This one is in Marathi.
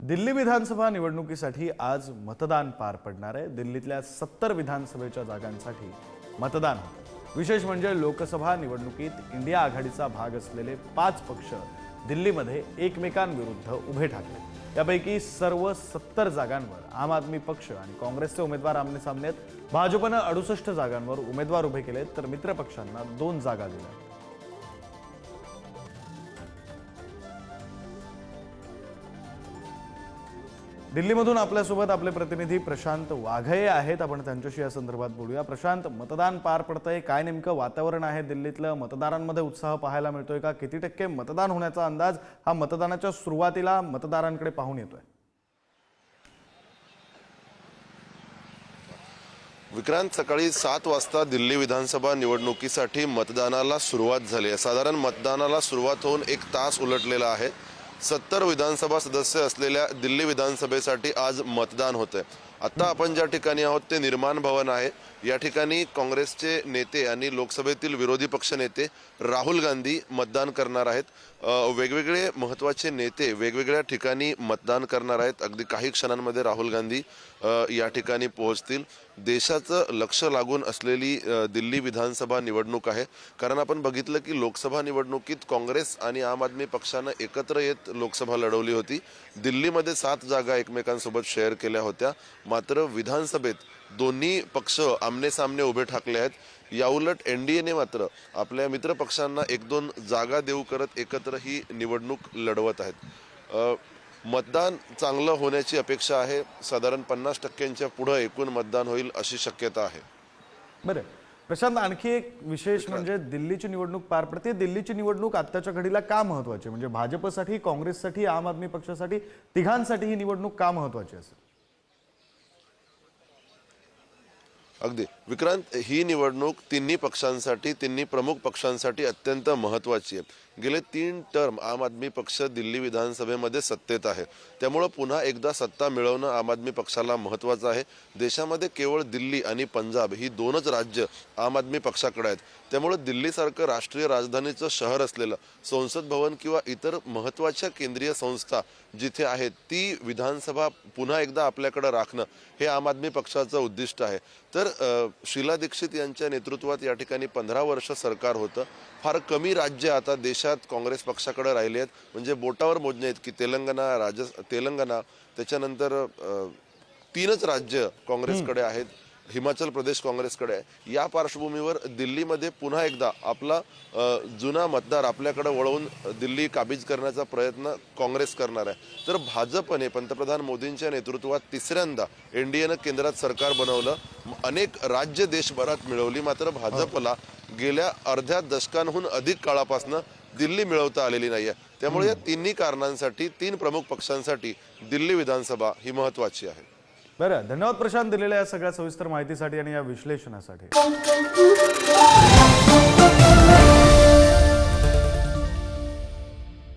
दिल्ली विधानसभा निवडणुकीसाठी आज मतदान पार पडणार आहे। दिल्लीतल्या 70 विधानसभेच्या जागांसाठी मतदान होतं। विशेष म्हणजे लोकसभा निवडणुकीत इंडिया आघाडीचा भाग असलेले 5 पक्ष दिल्लीमध्ये एकमेकांविरुद्ध उभे ठाकले। यापैकी सर्व 70 जागांवर आम आदमी पक्ष आणि काँग्रेसचे उमेदवार आमने-सामने आहेत। भाजपने 68 जागांवर उमेदवार उभे केले तर मित्र पक्षांना 2 जागा दिल्या। दिल्लीमधून आपल्यासोबत आपले प्रतिनिधी प्रशांत वाघये आहेत। आपण त्यांच्याशी या संदर्भात बोलूया। प्रशांत, मतदान पार पडतंय, काय नेमकं वातावरण आहे दिल्लीतलं? मतदारांमध्ये उत्साह पाहायला मिळतोय का? किती टक्के मतदान होण्याचा अंदाज हा मतदानाच्या सुरुवातीला मतदारांकडे पाहून येतोय? विक्रांत, सकाळी 7 वाजता दिल्ली विधानसभा निवडणुकीसाठी मतदानाला सुरुवात झाली आहे। साधारण मतदानाला सुरुवात होऊन 1 तास उलटलेला आहे। 70 विधानसभा सदस्य असलेल्या दिल्ली विधानसभेसाठी आज मतदान होतंय। आता आपण ज्या ठिकाणी आहोत ते निर्माण भवन आहे। या ठिकाणी काँग्रेसचे नेते आणि लोकसभेतील विरोधी पक्ष नेते राहुल गांधी मतदान करणार आहेत। वेगवेगळे महत्त्वाचे नेते वेगवेगळ्या ठिकाणी मतदान करणार आहेत। अगदी काही क्षणांमध्ये राहुल गांधी या ठिकाणी पोहोचतील। देशाचं लक्ष लागून असलेली दिल्ली विधानसभा निवडणूक आहे, कारण आपण बघितलं की लोकसभा निवडणुकीत काँग्रेस आणि आम आदमी पक्षानं एकत्र येत लोकसभा लढवली होती। दिल्लीमध्ये 7 जागा एकमेकांसोबत शेअर केल्या होत्या, मात्र विधानसभेत दोन्ही पक्ष आमने-सामने उभे ठाकले आहेत। याउलट एनडीएने मात्र आपल्या मित्र पक्षांना 1-2 जागा देऊ करत एकत्र ही निवडणूक लढवत आहेत। मतदान चांगलं होण्याची अपेक्षा आहे। साधारण 50% पुढे एकूण मतदान होईल अशी शक्यता आहे। बरं प्रशांत, आणखी एक विशेष म्हणजे दिल्लीची निवडणूक पार पडते। दिल्लीची निवडणूक आत्ताच्या घडीला का महत्त्वाची? म्हणजे भाजपसाठी, काँग्रेससाठी, आम आदमी पक्षासाठी, तिघांसाठी ही निवडणूक का महत्त्वाची असेल? अगदी विक्रांत, ही निवडणूक तिन्ही पक्षांसाठी, तिन्ही प्रमुख पक्षांसाठी अत्यंत महत्त्वाची आहे। गेले 3 टर्म आम आदमी पक्ष दिल्ली विधानसभेमध्ये सत्तेत आहे, त्यामुळे पुन्हा एकदा सत्ता मिळवणं आम आदमी पक्षाला महत्त्वाचं आहे। देशामध्ये केवळ दिल्ली आणि पंजाब ही 2च राज्य आम आदमी पक्षाकडे आहेत, त्यामुळे दिल्लीसारखं राष्ट्रीय राजधानीचं शहर असलेलं संसद भवन किंवा इतर महत्त्वाच्या केंद्रीय संस्था जिथे आहेत ती विधानसभा पुन्हा एकदा आपल्याकडे राखणं हे आम आदमी पक्षाचं उद्दिष्ट आहे। तर शीला दीक्षित यांच्या नेतृत्वात या ठिकाणी 15 वर्ष सरकार होतं। फार कमी राज्य आता देशात काँग्रेस पक्षाकडे राहिले आहेत, म्हणजे बोटावर मोजणे आहेत की तेलंगणा, त्याच्यानंतर 3च राज्य काँग्रेसकडे आहेत, हिमाचल प्रदेश काँग्रेसकडे आहे। या पार्श्वभूमीवर दिल्लीमध्ये पुन्हा एकदा आपला जुना मतदार आपल्याकडे वळवून दिल्ली काबीज करण्याचा प्रयत्न काँग्रेस करणार आहे। तर भाजपने पंतप्रधान मोदींच्या नेतृत्वात 3ऱ्यांदा एनडीएनं केंद्रात सरकार बनवलं, अनेक राज्य देशभरात मिळवली, मात्र भाजपला गेल्या अर्ध्या दशकांहून अधिक काळापासून दिल्ली मिळवता आलेली नाहीये। त्यामुळे या तिन्ही कारणांसाठी 3 प्रमुख पक्षांसाठी दिल्ली विधानसभा ही महत्त्वाची आहे। बरं, धन्यवाद प्रशांत दिलेल्या या सगळ्या सविस्तर माहितीसाठी आणि या विश्लेषणासाठी।